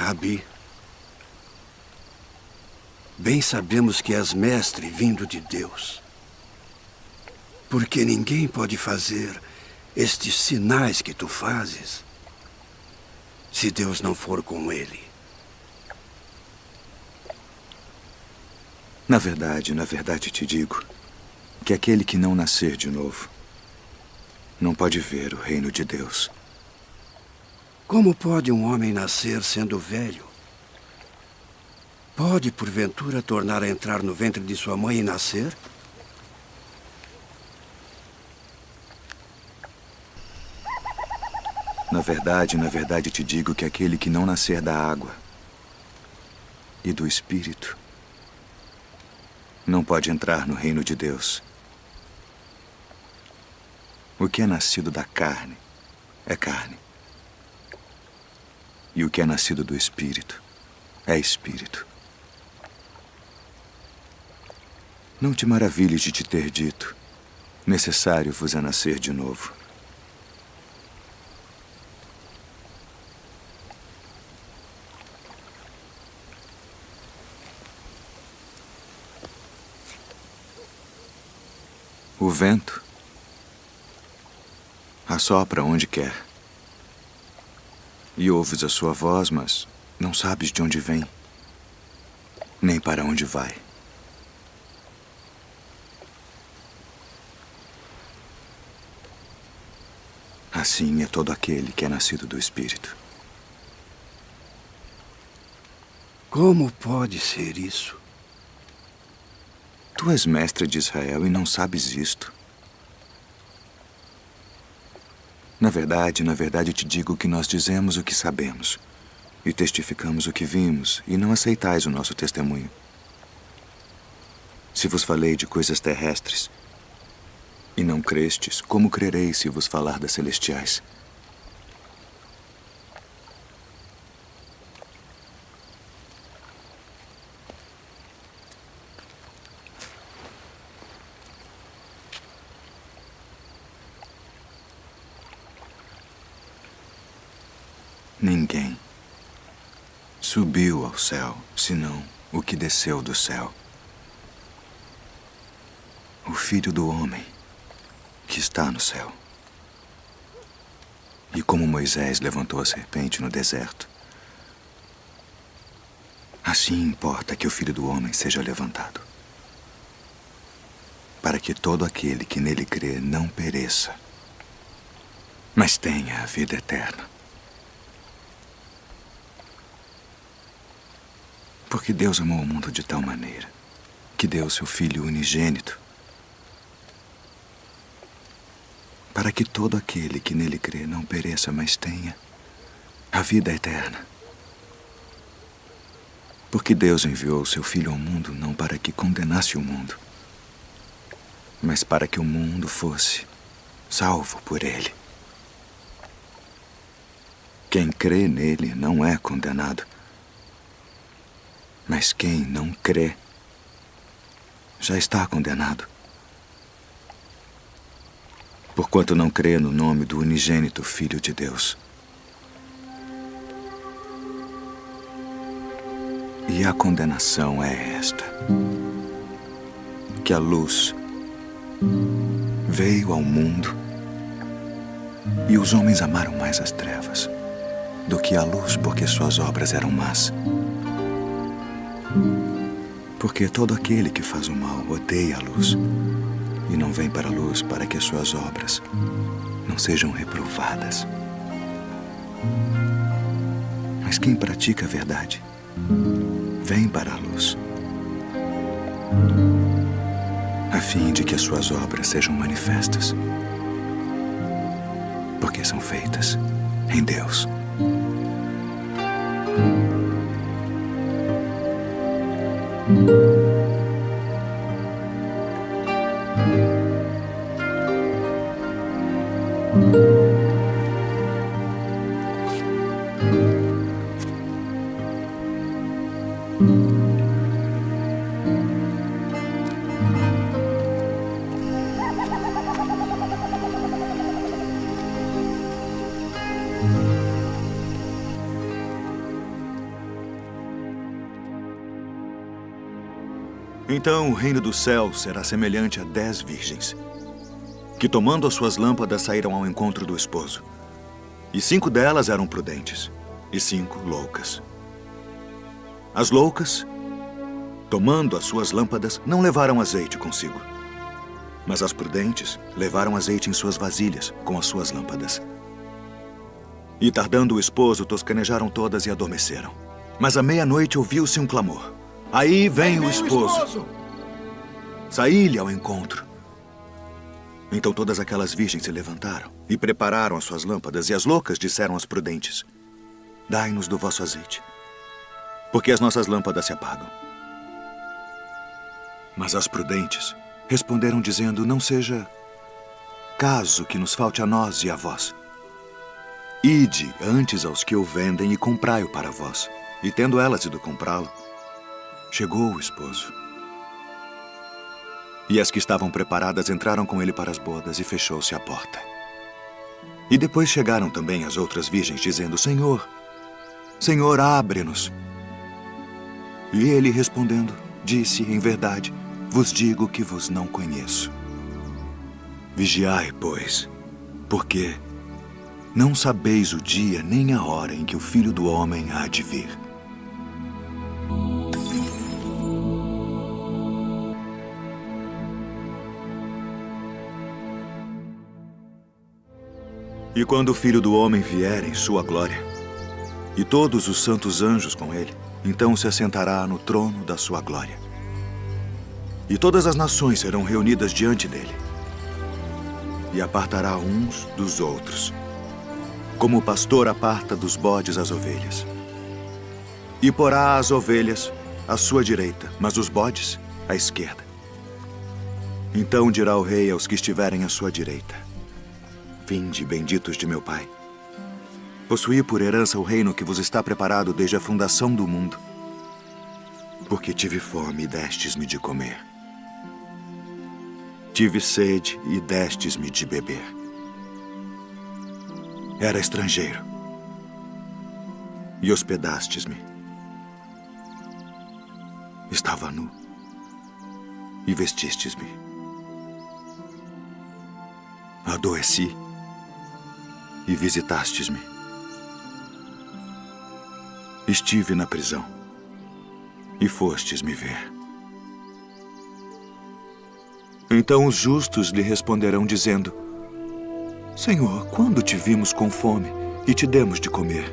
Rabi, bem sabemos que és mestre vindo de Deus. Porque ninguém pode fazer estes sinais que tu fazes se Deus não for com ele. Na verdade te digo que aquele que não nascer de novo não pode ver o reino de Deus. Como pode um homem nascer sendo velho? Pode, porventura, tornar a entrar no ventre de sua mãe e nascer? Na verdade te digo que aquele que não nascer da água e do Espírito não pode entrar no reino de Deus. O que é nascido da carne é carne. E o que é nascido do Espírito é Espírito. Não te maravilhes de te ter dito: necessário vos é nascer de novo. O vento assopra onde quer. E ouves a sua voz, mas não sabes de onde vem, nem para onde vai. Assim é todo aquele que é nascido do Espírito. Como pode ser isso? Tu és mestre de Israel e não sabes isto. Na verdade te digo que nós dizemos o que sabemos e testificamos o que vimos, e não aceitais o nosso testemunho. Se vos falei de coisas terrestres e não crestes, como crereis se vos falar das celestiais? Ninguém subiu ao céu, senão o que desceu do céu. O Filho do Homem que está no céu. E como Moisés levantou a serpente no deserto, assim importa que o Filho do Homem seja levantado, para que todo aquele que nele crê não pereça, mas tenha a vida eterna. Porque Deus amou o mundo de tal maneira que deu seu Filho unigênito, para que todo aquele que nele crê não pereça, mas tenha a vida eterna. Porque Deus enviou seu Filho ao mundo não para que condenasse o mundo, mas para que o mundo fosse salvo por ele. Quem crê nele não é condenado, mas quem não crê já está condenado, porquanto não crê no nome do unigênito Filho de Deus. E a condenação é esta: que a luz veio ao mundo e os homens amaram mais as trevas do que a luz, porque suas obras eram más. Porque todo aquele que faz o mal odeia a luz e não vem para a luz, para que as suas obras não sejam reprovadas. Mas quem pratica a verdade vem para a luz, a fim de que as suas obras sejam manifestas, porque são feitas em Deus. Então o reino do céu será semelhante a 10 virgens, que tomando as suas lâmpadas saíram ao encontro do esposo. E 5 delas eram prudentes, e 5 loucas. As loucas, tomando as suas lâmpadas, não levaram azeite consigo. Mas as prudentes levaram azeite em suas vasilhas com as suas lâmpadas. E tardando o esposo, toscanejaram todas e adormeceram. Mas à meia-noite ouviu-se um clamor. Aí vem o esposo. Saí-lhe ao encontro. Então todas aquelas virgens se levantaram e prepararam as suas lâmpadas, e as loucas disseram às prudentes: dai-nos do vosso azeite, porque as nossas lâmpadas se apagam. Mas as prudentes responderam dizendo: não seja caso que nos falte a nós e a vós. Ide antes aos que o vendem e comprai-o para vós. E tendo elas ido comprá-lo, chegou o esposo. E as que estavam preparadas entraram com ele para as bodas, e fechou-se a porta. E depois chegaram também as outras virgens, dizendo: Senhor, Senhor, abre-nos. E ele, respondendo, disse: em verdade, vos digo que vos não conheço. Vigiai, pois, porque não sabeis o dia nem a hora em que o Filho do Homem há de vir. E quando o Filho do Homem vier em sua glória, e todos os santos anjos com ele, então se assentará no trono da sua glória. E todas as nações serão reunidas diante dele, e apartará uns dos outros, como o pastor aparta dos bodes as ovelhas. E porá as ovelhas à sua direita, mas os bodes à esquerda. Então dirá o rei aos que estiverem à sua direita: vinde, benditos de meu Pai. Possuí por herança o reino que vos está preparado desde a fundação do mundo. Porque tive fome e destes-me de comer. Tive sede e destes-me de beber. Era estrangeiro e hospedastes-me. Estava nu e vestistes-me. Adoeci e visitastes-me. Estive na prisão e fostes me ver. Então os justos lhe responderão dizendo: Senhor, quando te vimos com fome e te demos de comer?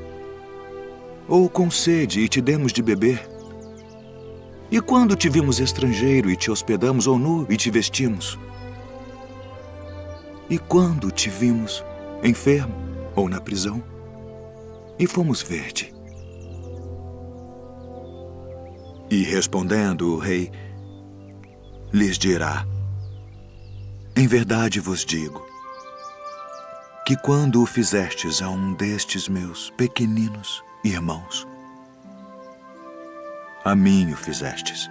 Ou com sede e te demos de beber? E quando te vimos estrangeiro e te hospedamos, ou nu e te vestimos? E quando te vimos enfermo ou na prisão e fomos ver-te? E respondendo o rei, lhes dirá: em verdade vos digo que quando o fizestes a um destes meus pequeninos irmãos, a mim o fizestes.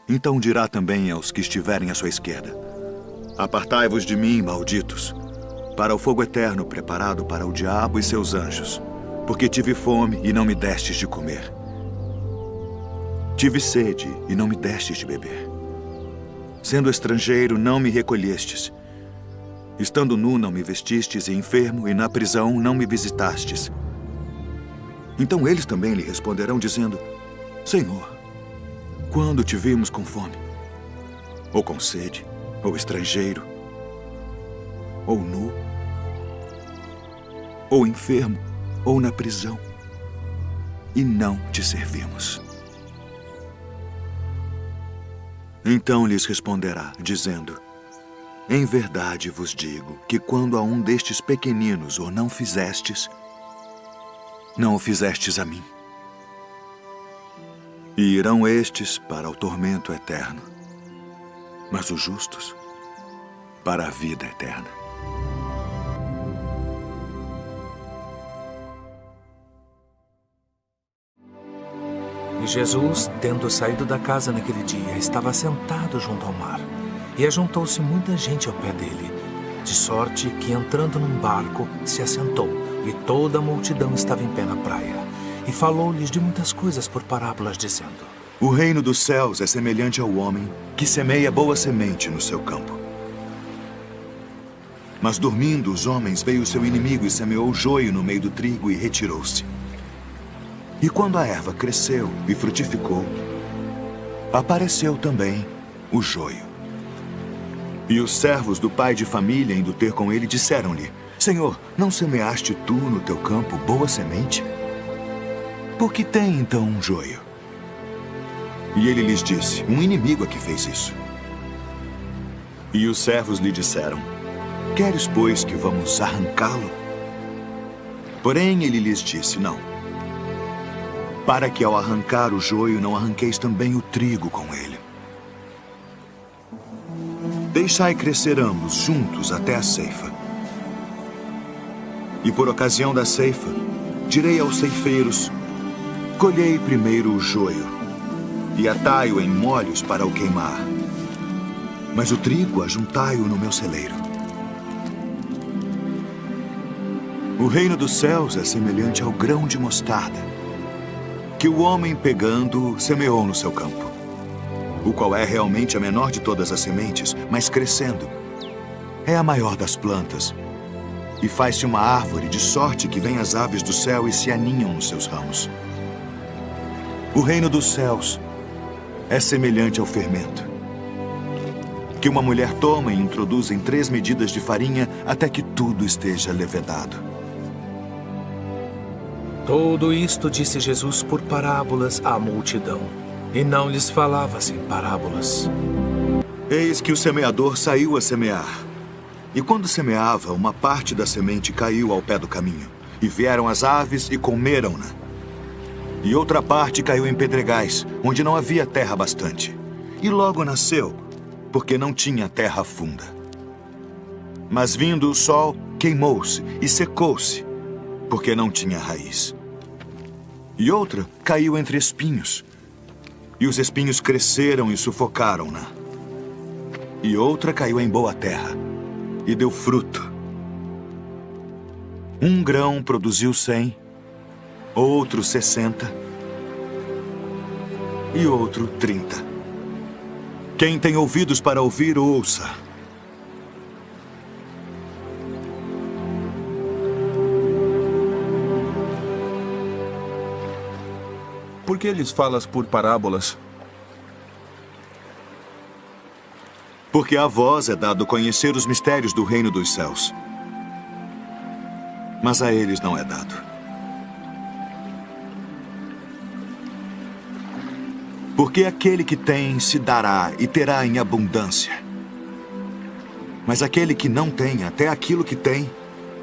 Então dirá também aos que estiverem à sua esquerda: apartai-vos de mim, malditos, para o fogo eterno preparado para o diabo e seus anjos, porque tive fome e não me destes de comer. Tive sede e não me destes de beber. Sendo estrangeiro, não me recolhestes. Estando nu, não me vestistes, e enfermo, e na prisão, não me visitastes. Então eles também lhe responderão, dizendo: Senhor, quando te vimos com fome, ou com sede, ou estrangeiro, ou nu, ou enfermo, ou na prisão, e não te servimos? Então lhes responderá, dizendo: em verdade vos digo que quando a um destes pequeninos o não fizestes, não o fizestes a mim. E irão estes para o tormento eterno, mas os justos para a vida eterna. E Jesus, tendo saído da casa naquele dia, estava sentado junto ao mar. E ajuntou-se muita gente ao pé dele, de sorte que, entrando num barco, se assentou, e toda a multidão estava em pé na praia. E falou-lhes de muitas coisas por parábolas, dizendo: O reino dos céus é semelhante ao homem que semeia boa semente no seu campo. Mas dormindo os homens, veio o seu inimigo e semeou joio no meio do trigo e retirou-se. E quando a erva cresceu e frutificou, apareceu também o joio. E os servos do pai de família, indo ter com ele, disseram-lhe: Senhor, não semeaste tu no teu campo boa semente? Por que tem então um joio? E ele lhes disse: um inimigo é que fez isso. E os servos lhe disseram: queres, pois, que vamos arrancá-lo? Porém ele lhes disse: não, para que ao arrancar o joio não arranqueis também o trigo com ele. Deixai crescer ambos juntos até a ceifa. E por ocasião da ceifa, direi aos ceifeiros: colhei primeiro o joio e atai-o em molhos para o queimar, mas o trigo ajuntai-o no meu celeiro. O reino dos céus é semelhante ao grão de mostarda, que o homem pegando semeou no seu campo, o qual é realmente a menor de todas as sementes, mas crescendo é a maior das plantas, e faz-se uma árvore de sorte que vêm as aves do céu e se aninham nos seus ramos. O reino dos céus é semelhante ao fermento, que uma mulher toma e introduz em 3 medidas de farinha até que tudo esteja levedado. Tudo isto disse Jesus por parábolas à multidão, e não lhes falava sem parábolas. Eis que o semeador saiu a semear. E quando semeava, uma parte da semente caiu ao pé do caminho, e vieram as aves e comeram-na. E outra parte caiu em pedregais, onde não havia terra bastante. E logo nasceu, porque não tinha terra funda. Mas vindo o sol, queimou-se e secou-se, porque não tinha raiz. E outra caiu entre espinhos, e os espinhos cresceram e sufocaram-na. E outra caiu em boa terra, e deu fruto. Um grão produziu 100, outro 60, e outro 30. Quem tem ouvidos para ouvir, ouça. Por que lhes falas por parábolas? Porque a vós é dado conhecer os mistérios do reino dos céus, mas a eles não é dado. Porque aquele que tem se dará e terá em abundância, mas aquele que não tem, até aquilo que tem,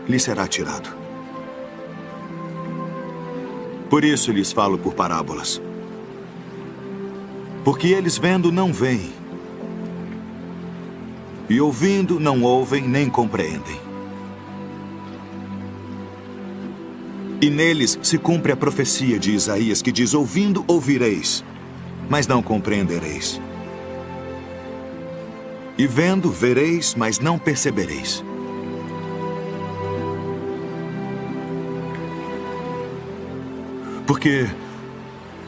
lhe será tirado. Por isso lhes falo por parábolas. Porque eles vendo não veem, e ouvindo não ouvem nem compreendem. E neles se cumpre a profecia de Isaías que diz: ouvindo ouvireis, mas não compreendereis. E vendo vereis, mas não percebereis. Porque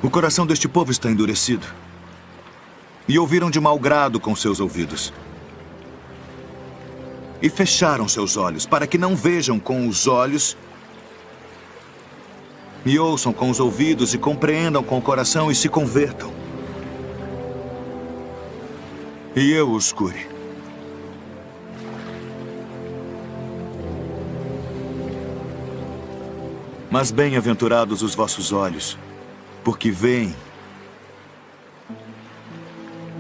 o coração deste povo está endurecido, e ouviram de mau grado com seus ouvidos, e fecharam seus olhos, para que não vejam com os olhos, e ouçam com os ouvidos, e compreendam com o coração, e se convertam, e eu os cure. Mas bem-aventurados os vossos olhos, porque veem,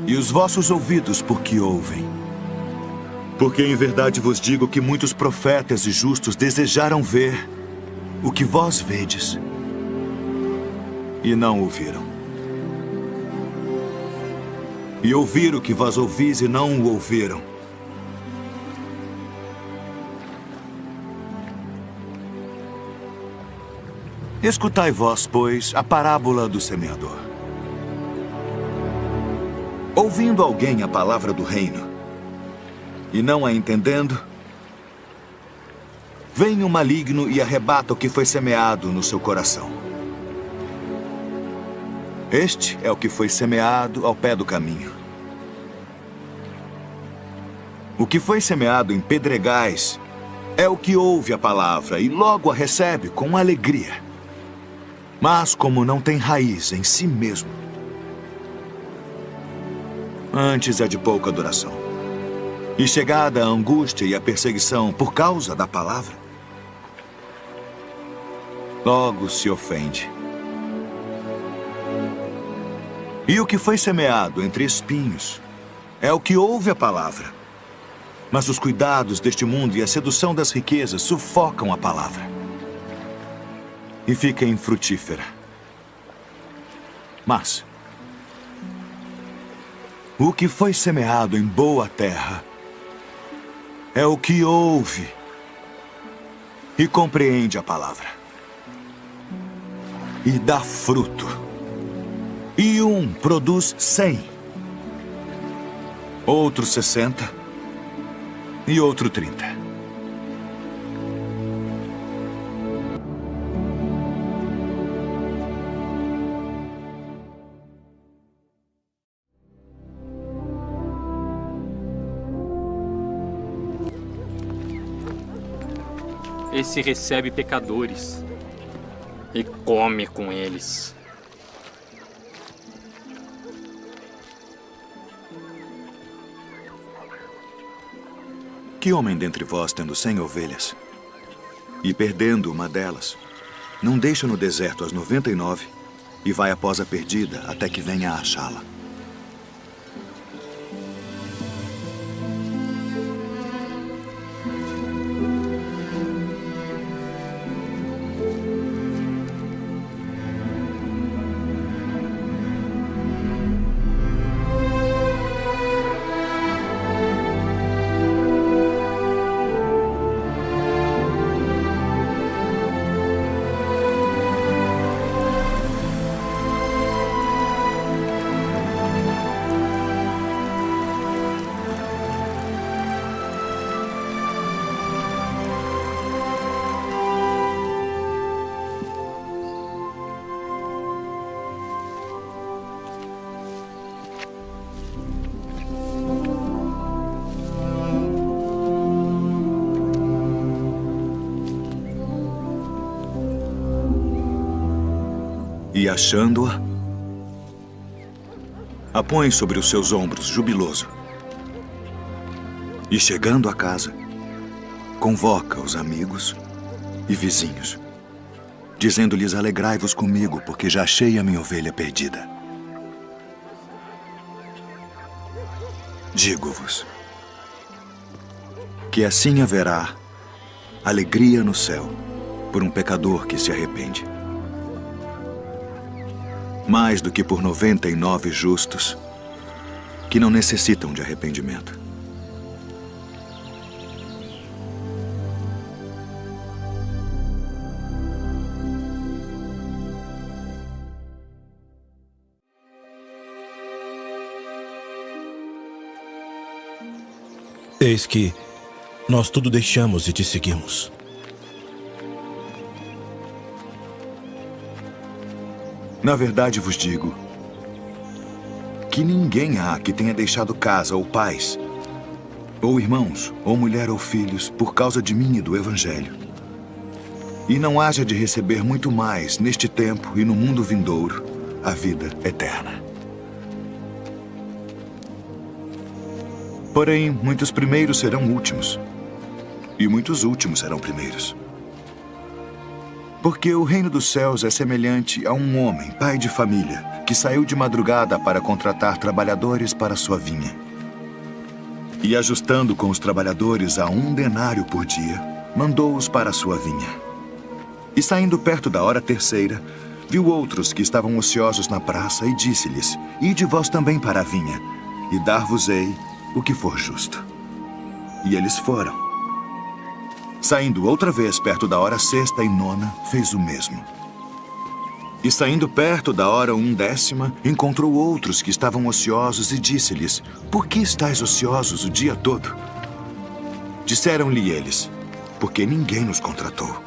e os vossos ouvidos, porque ouvem. Porque em verdade vos digo que muitos profetas e justos desejaram ver o que vós vedes, e não ouviram. E ouvir o que vós ouvis e não o ouviram. Escutai vós, pois, a parábola do semeador. Ouvindo alguém a palavra do reino, e não a entendendo, vem o maligno e arrebata o que foi semeado no seu coração. Este é o que foi semeado ao pé do caminho. O que foi semeado em pedregais é o que ouve a palavra e logo a recebe com alegria. Mas como não tem raiz em si mesmo, antes é de pouca duração. E chegada a angústia e a perseguição por causa da palavra, logo se ofende. E o que foi semeado entre espinhos é o que ouve a palavra. Mas os cuidados deste mundo e a sedução das riquezas sufocam a palavra e fica infrutífera. Mas o que foi semeado em boa terra é o que ouve e compreende a palavra e dá fruto. E um produz 100, outro 60 e outro 30. Esse recebe pecadores e come com eles. Que homem dentre vós, tendo 100 ovelhas, e perdendo uma delas, não deixa no deserto as 99 e vai após a perdida até que venha a achá-la? E achando-a, a põe sobre os seus ombros, jubiloso. E chegando a casa, convoca os amigos e vizinhos, dizendo-lhes: alegrai-vos comigo, porque já achei a minha ovelha perdida. Digo-vos que assim haverá alegria no céu por um pecador que se arrepende, mais do que por 99 justos que não necessitam de arrependimento. Eis que nós tudo deixamos e te seguimos. Na verdade vos digo que ninguém há que tenha deixado casa ou pais, ou irmãos, ou mulher ou filhos, por causa de mim e do Evangelho, e não haja de receber muito mais neste tempo e no mundo vindouro a vida eterna. Porém, muitos primeiros serão últimos, e muitos últimos serão primeiros. Porque o reino dos céus é semelhante a um homem, pai de família, que saiu de madrugada para contratar trabalhadores para sua vinha. E ajustando com os trabalhadores a 1 denário por dia, mandou-os para a sua vinha. E saindo perto da hora terceira, viu outros que estavam ociosos na praça e disse-lhes: ide vós também para a vinha, e dar-vos-ei o que for justo. E eles foram. Saindo outra vez perto da hora sexta e nona, fez o mesmo. E saindo perto da hora 1/10, encontrou outros que estavam ociosos e disse-lhes: por que estáis ociosos o dia todo? Disseram-lhe eles: porque ninguém nos contratou.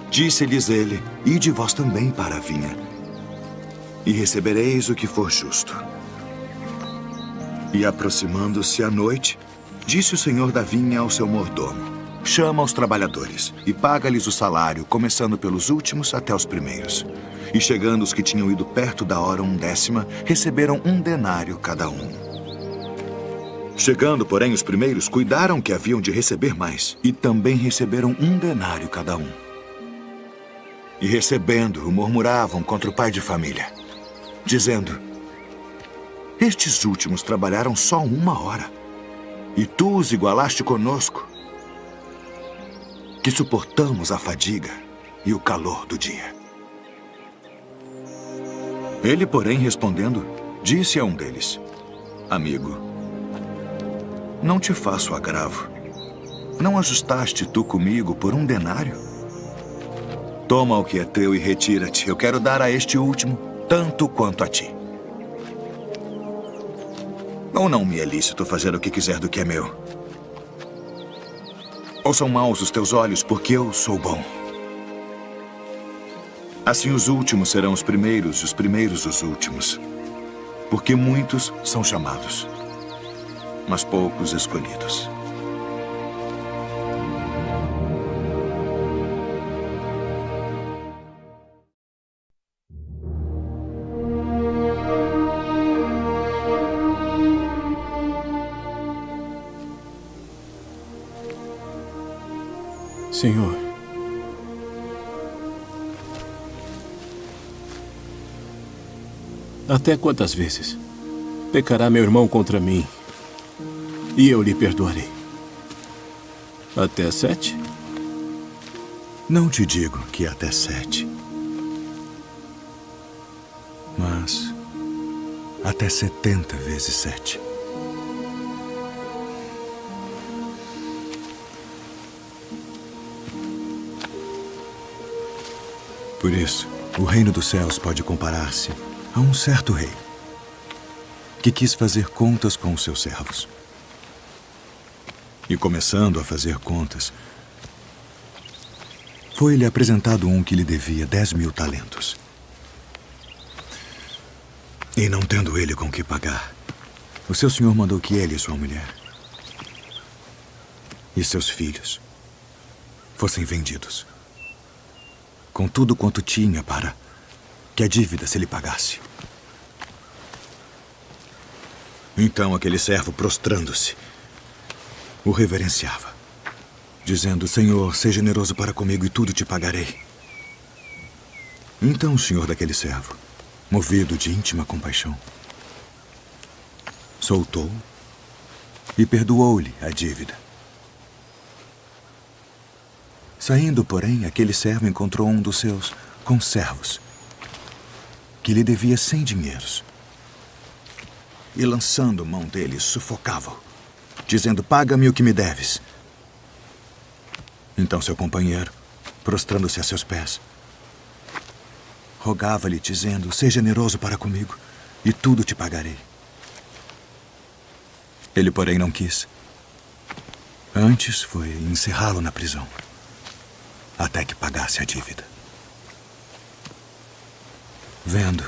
Disse-lhes ele: ide vós também para a vinha. e recebereis o que for justo. E aproximando-se a noite, disse o senhor da vinha ao seu mordomo: chama os trabalhadores e paga-lhes o salário, começando pelos últimos até os primeiros. E chegando os que tinham ido perto da hora 1/10, receberam 1 denário cada um. Chegando, porém, os primeiros, cuidaram que haviam de receber mais, e também receberam 1 denário cada um. E recebendo-o, murmuravam contra o pai de família, dizendo: estes últimos trabalharam só 1 hora, e tu os igualaste conosco, que suportamos a fadiga e o calor do dia. Ele, porém, respondendo, disse a um deles: amigo, não te faço agravo. Não ajustaste tu comigo por 1 denário? Toma o que é teu e retira-te. Eu quero dar a este último tanto quanto a ti. Ou não me é lícito fazer o que quiser do que é meu? Ou são maus os teus olhos porque eu sou bom? Assim os últimos serão os primeiros e os primeiros os últimos. Porque muitos são chamados, mas poucos escolhidos. Senhor, até quantas vezes pecará meu irmão contra mim e eu lhe perdoarei? Até 7? Não te digo que até 7, mas até 70 vezes 7. Por isso, o reino dos céus pode comparar-se a um certo rei que quis fazer contas com os seus servos. E começando a fazer contas, foi-lhe apresentado um que lhe devia 10.000 talentos. E não tendo ele com que pagar, o seu senhor mandou que ele e sua mulher e seus filhos fossem vendidos, com tudo quanto tinha, para que a dívida se lhe pagasse. Então aquele servo, prostrando-se, o reverenciava, dizendo: Senhor, seja generoso para comigo e tudo te pagarei. Então o senhor daquele servo, movido de íntima compaixão, soltou e perdoou-lhe a dívida. Saindo, porém, aquele servo encontrou um dos seus conservos, que lhe devia 100 dinheiros. E lançando mão dele, sufocava-o, dizendo: paga-me o que me deves. Então seu companheiro, prostrando-se a seus pés, rogava-lhe, dizendo: seja generoso para comigo e tudo te pagarei. Ele, porém, não quis. Antes foi encerrá-lo na prisão, até que pagasse a dívida. Vendo,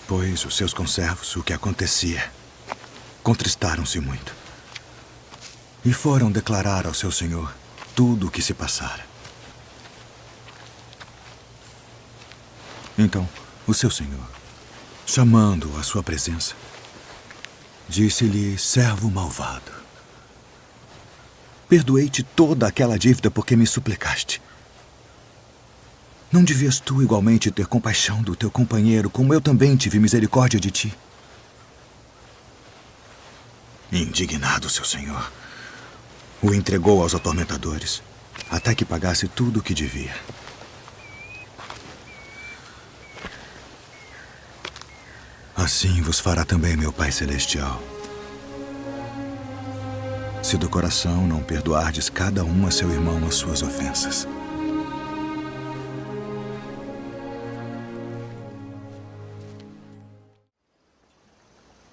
pois, os seus conservos o que acontecia, contristaram-se muito e foram declarar ao seu senhor tudo o que se passara. Então, o seu senhor, chamando-o à sua presença, disse-lhe: servo malvado, perdoei-te toda aquela dívida porque me suplicaste. Não devias tu igualmente ter compaixão do teu companheiro, como eu também tive misericórdia de ti? Indignado, seu senhor o entregou aos atormentadores, até que pagasse tudo o que devia. Assim vos fará também meu Pai Celestial, se do coração não perdoardes cada um a seu irmão as suas ofensas.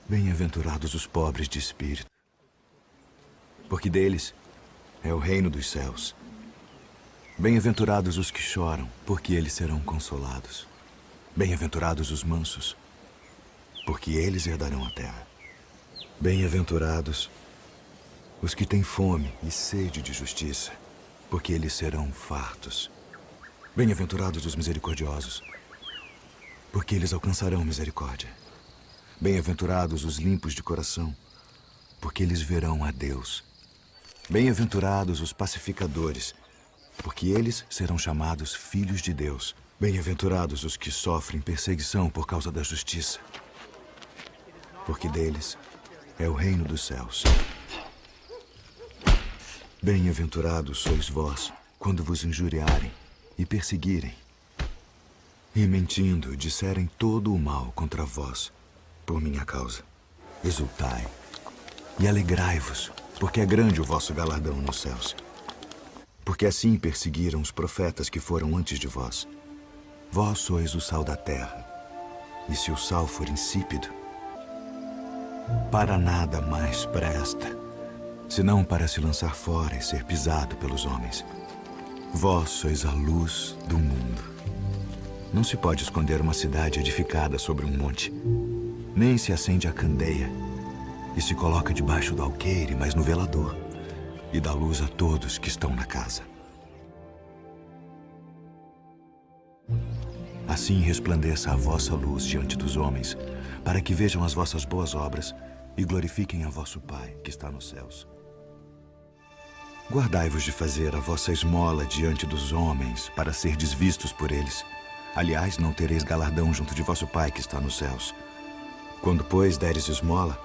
Bem-aventurados os pobres de espírito, porque deles é o reino dos céus. Bem-aventurados os que choram, porque eles serão consolados. Bem-aventurados os mansos, porque eles herdarão a terra. Bem-aventurados os que têm fome e sede de justiça, porque eles serão fartos. Bem-aventurados os misericordiosos, porque eles alcançarão misericórdia. Bem-aventurados os limpos de coração, porque eles verão a Deus. Bem-aventurados os pacificadores, porque eles serão chamados filhos de Deus. Bem-aventurados os que sofrem perseguição por causa da justiça, porque deles é o reino dos céus. Bem-aventurados sois vós, quando vos injuriarem e perseguirem, e mentindo disserem todo o mal contra vós, por minha causa. Exultai e alegrai-vos, porque é grande o vosso galardão nos céus. Porque assim perseguiram os profetas que foram antes de vós. Vós sois o sal da terra, e se o sal for insípido, para nada mais presta, senão para se lançar fora e ser pisado pelos homens. Vós sois a luz do mundo. Não se pode esconder uma cidade edificada sobre um monte, nem se acende a candeia e se coloca debaixo do alqueire, mas no velador, e dá luz a todos que estão na casa. Assim resplandeça a vossa luz diante dos homens, para que vejam as vossas boas obras e glorifiquem a vosso Pai que está nos céus. Guardai-vos de fazer a vossa esmola diante dos homens, para serdes vistos por eles. Aliás, não tereis galardão junto de vosso Pai que está nos céus. Quando, pois, deres esmola,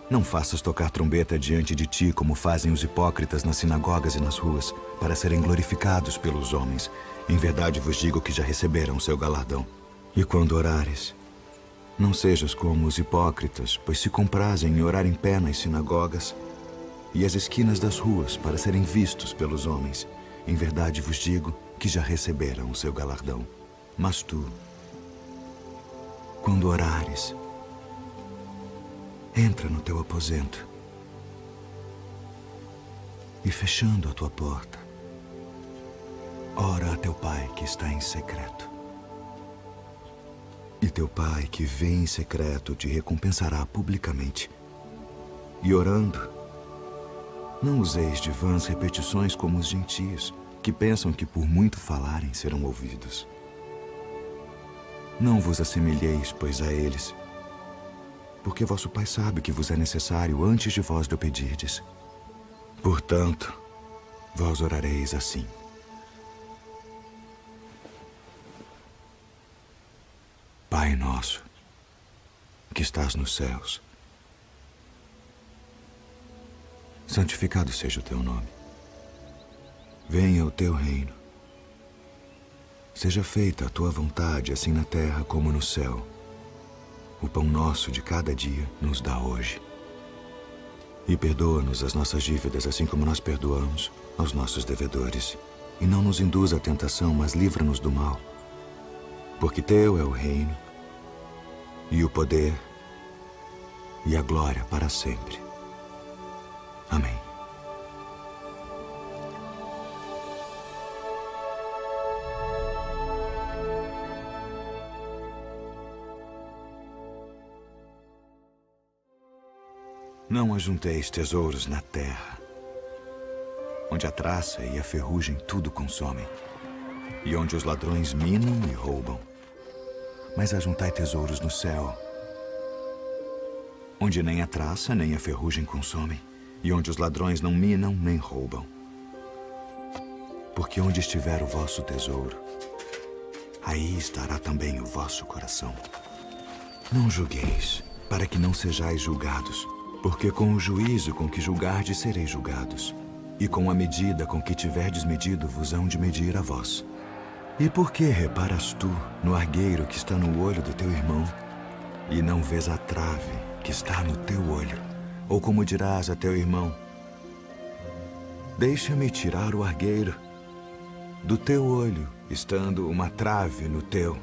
não faças tocar trombeta diante de ti, como fazem os hipócritas nas sinagogas e nas ruas, para serem glorificados pelos homens. Em verdade vos digo que já receberam o seu galardão. E quando orares, não sejas como os hipócritas, pois se comprazem em orar em pé nas sinagogas e as esquinas das ruas, para serem vistos pelos homens. Em verdade vos digo que já receberam o seu galardão. Mas tu, quando orares, entra no teu aposento e, fechando a tua porta, ora a teu Pai que está em secreto. E teu Pai que vê em secreto te recompensará publicamente. E orando, não useis de vãs repetições como os gentios, que pensam que por muito falarem serão ouvidos. Não vos assemelheis, pois, a eles, porque vosso Pai sabe que vos é necessário antes de vós lhe pedirdes. Portanto, vós orareis assim: Pai nosso, que estás nos céus, santificado seja o teu nome. Venha o teu reino. Seja feita a tua vontade, assim na terra como no céu. O pão nosso de cada dia nos dá hoje. E perdoa-nos as nossas dívidas, assim como nós perdoamos aos nossos devedores. E não nos induza à tentação, mas livra-nos do mal. Porque teu é o reino, e o poder, e a glória para sempre. Amém. Não ajunteis tesouros na terra, onde a traça e a ferrugem tudo consomem, e onde os ladrões minam e roubam. Mas ajuntai tesouros no céu, onde nem a traça nem a ferrugem consomem, e onde os ladrões não minam nem roubam. Porque onde estiver o vosso tesouro, aí estará também o vosso coração. Não julgueis, para que não sejais julgados, porque com o juízo com que julgardes sereis julgados, e com a medida com que tiverdes medido vos hão de medir a vós. E por que reparas tu no argueiro que está no olho do teu irmão, e não vês a trave que está no teu olho? Ou como dirás a teu irmão: deixa-me tirar o argueiro do teu olho, estando uma trave no teu?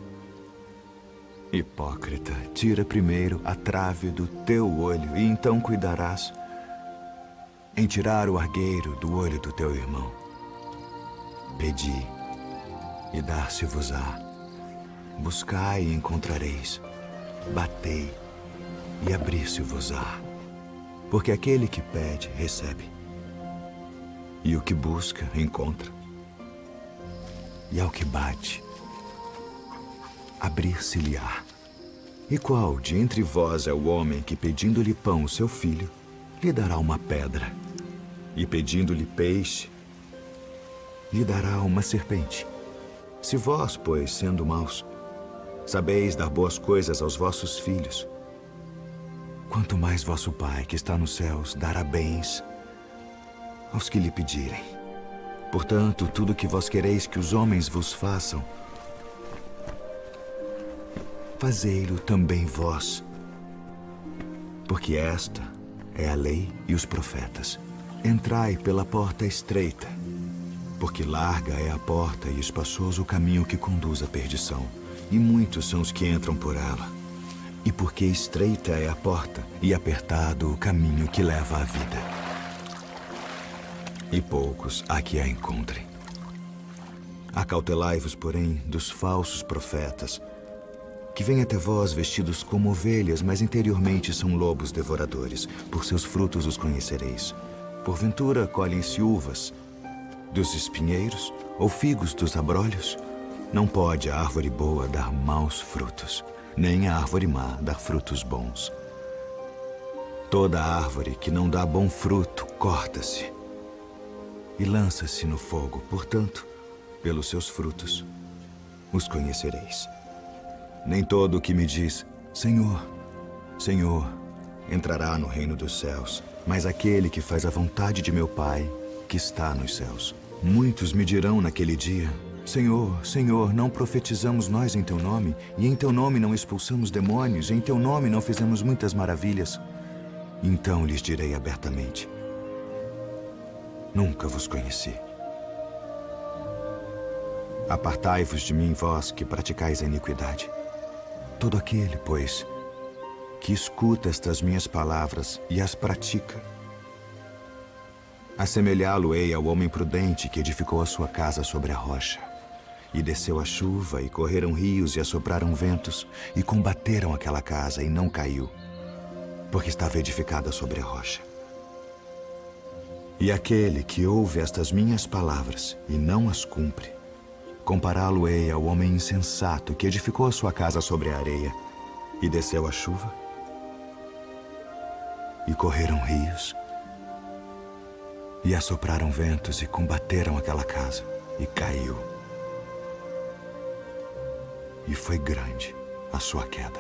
Hipócrita, tira primeiro a trave do teu olho, e então cuidarás em tirar o argueiro do olho do teu irmão. Pedi, e dar-se-vos-á. Buscai e encontrareis. Batei e abrir-se-vos-á. Porque aquele que pede, recebe. E o que busca, encontra. E ao que bate, abrir-se-lhe-á. E qual de entre vós é o homem que, pedindo-lhe pão o seu filho, lhe dará uma pedra? E pedindo-lhe peixe, lhe dará uma serpente? Se vós, pois, sendo maus, sabeis dar boas coisas aos vossos filhos, quanto mais vosso Pai, que está nos céus, dará bens aos que lhe pedirem. Portanto, tudo que vós quereis que os homens vos façam, fazei-lo também vós. Porque esta é a lei e os profetas. Entrai pela porta estreita, porque larga é a porta e espaçoso o caminho que conduz à perdição, e muitos são os que entram por ela. E porque estreita é a porta e apertado o caminho que leva à vida, e poucos há que a encontrem. Acautelai-vos, porém, dos falsos profetas, que vêm até vós vestidos como ovelhas, mas interiormente são lobos devoradores. Por seus frutos os conhecereis. Porventura colhem-se uvas dos espinheiros ou figos dos abrolhos? Não pode a árvore boa dar maus frutos, nem a árvore má dar frutos bons. Toda árvore que não dá bom fruto corta-se e lança-se no fogo. Portanto, pelos seus frutos os conhecereis. Nem todo o que me diz, Senhor, Senhor, entrará no reino dos céus, mas aquele que faz a vontade de meu Pai, que está nos céus. Muitos me dirão naquele dia, Senhor, Senhor, não profetizamos nós em teu nome, e em teu nome não expulsamos demônios, e em teu nome não fizemos muitas maravilhas? Então lhes direi abertamente, nunca vos conheci. Apartai-vos de mim, vós que praticais a iniquidade. Todo aquele, pois, que escuta estas minhas palavras e as pratica, assemelhá-lo-ei ao homem prudente que edificou a sua casa sobre a rocha. E desceu a chuva, e correram rios, e assopraram ventos, e combateram aquela casa, e não caiu, porque estava edificada sobre a rocha. E aquele que ouve estas minhas palavras e não as cumpre, compará-lo-ei ao homem insensato que edificou a sua casa sobre a areia, e desceu a chuva, e correram rios, e assopraram ventos, e combateram aquela casa, e caiu. E foi grande a sua queda.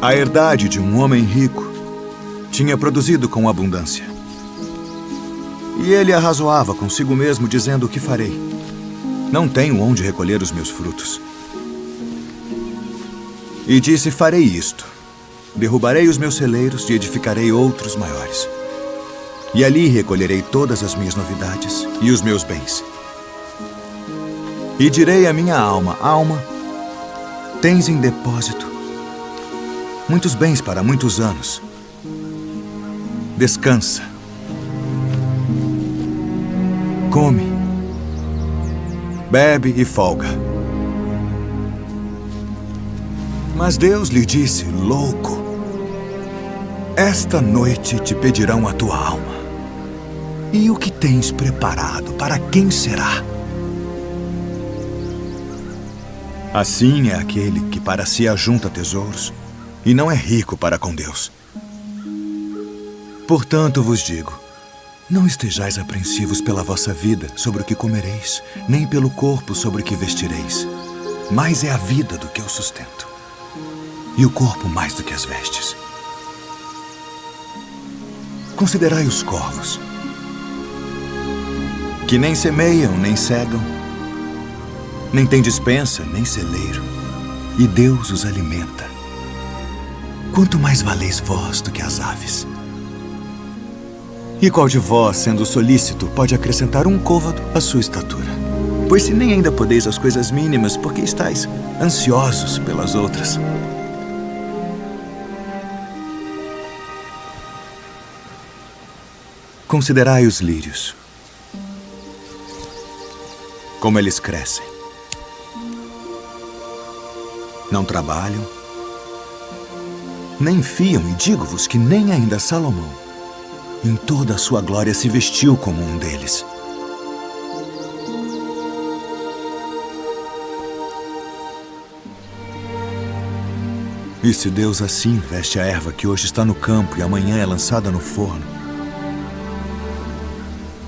A herdade de um homem rico tinha produzido com abundância. E ele arrazoava consigo mesmo, dizendo: o que farei? Não tenho onde recolher os meus frutos. E disse: farei isto. Derrubarei os meus celeiros e edificarei outros maiores. E ali recolherei todas as minhas novidades e os meus bens. E direi à minha alma: alma, tens em depósito muitos bens para muitos anos. Descansa. Come. Bebe e folga. Mas Deus lhe disse: louco, esta noite te pedirão a tua alma. E o que tens preparado, para quem será? Assim é aquele que para si ajunta tesouros e não é rico para com Deus. Portanto vos digo, não estejais apreensivos pela vossa vida sobre o que comereis, nem pelo corpo sobre o que vestireis. Mais é a vida do que o sustento, e o corpo mais do que as vestes. Considerai os corvos, que nem semeiam, nem cegam, nem têm despensa, nem celeiro, e Deus os alimenta. Quanto mais valeis vós do que as aves? E qual de vós, sendo solícito, pode acrescentar um côvado à sua estatura? Pois se nem ainda podeis as coisas mínimas, por que estáis ansiosos pelas outras? Considerai os lírios. Como eles crescem. Não trabalham, nem fiam, e digo-vos que nem ainda Salomão, em toda a sua glória, se vestiu como um deles. E se Deus assim veste a erva que hoje está no campo e amanhã é lançada no forno,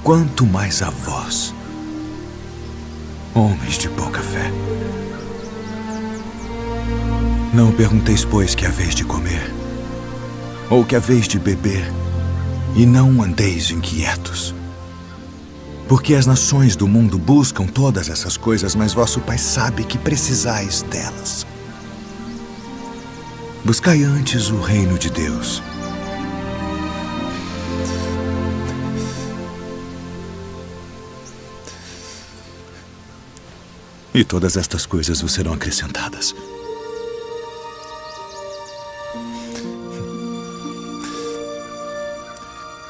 quanto mais a vós, homens de pouca fé. Não pergunteis, pois, que haveis de comer, ou que haveis de beber, e não andeis inquietos. Porque as nações do mundo buscam todas essas coisas, mas vosso Pai sabe que precisais delas. Buscai antes o reino de Deus. E todas estas coisas vos serão acrescentadas.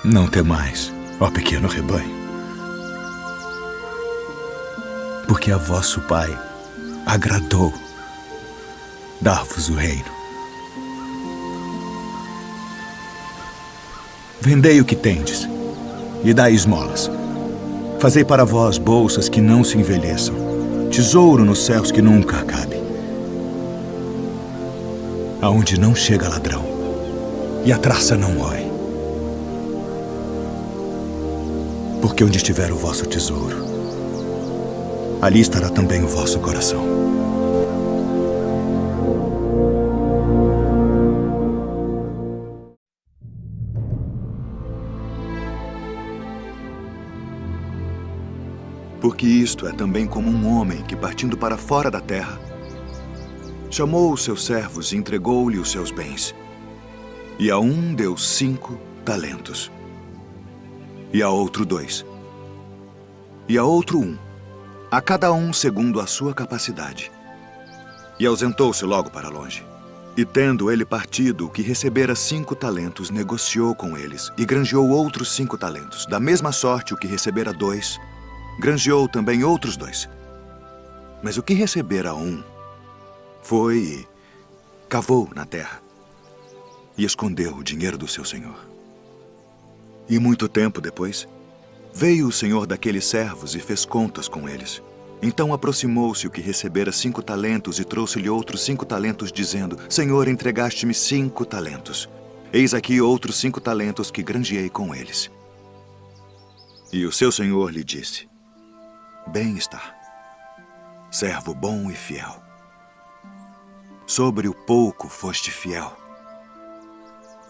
Não temais, ó pequeno rebanho, porque a vosso Pai agradou dar-vos o reino. Vendei o que tendes e dai esmolas. Fazei para vós bolsas que não se envelheçam, tesouro nos céus que nunca acabe, aonde não chega ladrão e a traça não rói. Porque onde estiver o vosso tesouro, ali estará também o vosso coração. Porque isto é também como um homem que, partindo para fora da terra, chamou os seus servos e entregou-lhe os seus bens. E a um deu 5 talentos, e a outro 2, e a outro 1, a cada um segundo a sua capacidade. E ausentou-se logo para longe. E tendo ele partido, o que recebera 5 talentos, negociou com eles, e granjeou outros 5 talentos. Da mesma sorte, o que recebera 2, granjeou também outros 2. Mas o que recebera 1, foi e cavou na terra, e escondeu o dinheiro do seu senhor. E muito tempo depois, veio o senhor daqueles servos e fez contas com eles. Então aproximou-se o que recebera 5 talentos e trouxe-lhe outros 5 talentos, dizendo: Senhor, entregaste-me 5 talentos. Eis aqui outros 5 talentos que granjeei com eles. E o seu senhor lhe disse: Bem está, servo bom e fiel. Sobre o pouco foste fiel,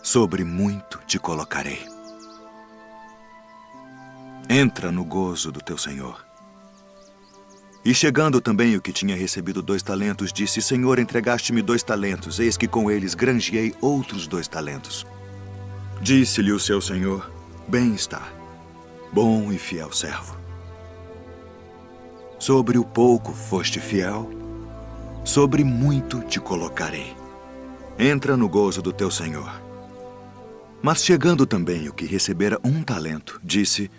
sobre muito te colocarei. Entra no gozo do teu senhor. E chegando também o que tinha recebido 2 talentos, disse: Senhor, entregaste-me 2 talentos, eis que com eles granjeei outros 2 talentos. Disse-lhe o seu senhor: Bem está, bom e fiel servo. Sobre o pouco foste fiel, sobre muito te colocarei. Entra no gozo do teu senhor. Mas chegando também o que recebera 1 talento, disse: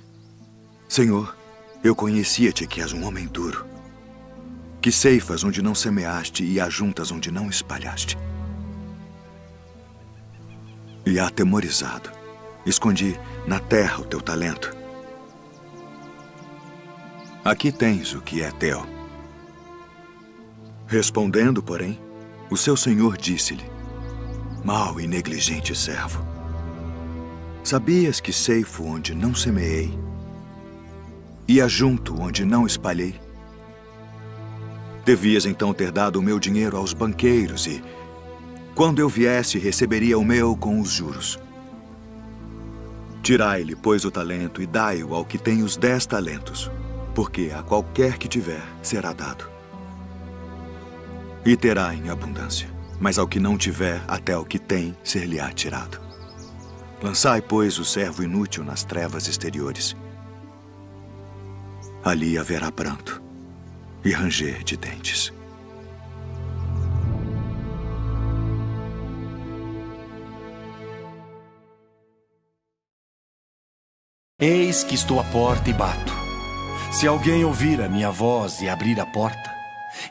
Senhor, eu conhecia-te que és um homem duro, que ceifas onde não semeaste e ajuntas onde não espalhaste. E atemorizado, escondi na terra o teu talento. Aqui tens o que é teu. Respondendo, porém, o seu senhor disse-lhe: Mau e negligente servo, sabias que ceifo onde não semeei e ajunto onde não espalhei? Devias então ter dado o meu dinheiro aos banqueiros e, quando eu viesse, receberia o meu com os juros. Tirai-lhe, pois, o talento e dai-o ao que tem os 10 talentos, porque a qualquer que tiver será dado, e terá em abundância. Mas ao que não tiver, até o que tem ser-lhe-á tirado. Lançai, pois, o servo inútil nas trevas exteriores. Ali haverá pranto e ranger de dentes. Eis que estou à porta e bato. Se alguém ouvir a minha voz e abrir a porta,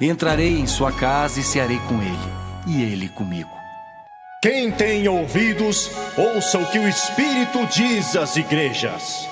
entrarei em sua casa e cearei com ele, e ele comigo. Quem tem ouvidos, ouça o que o Espírito diz às igrejas.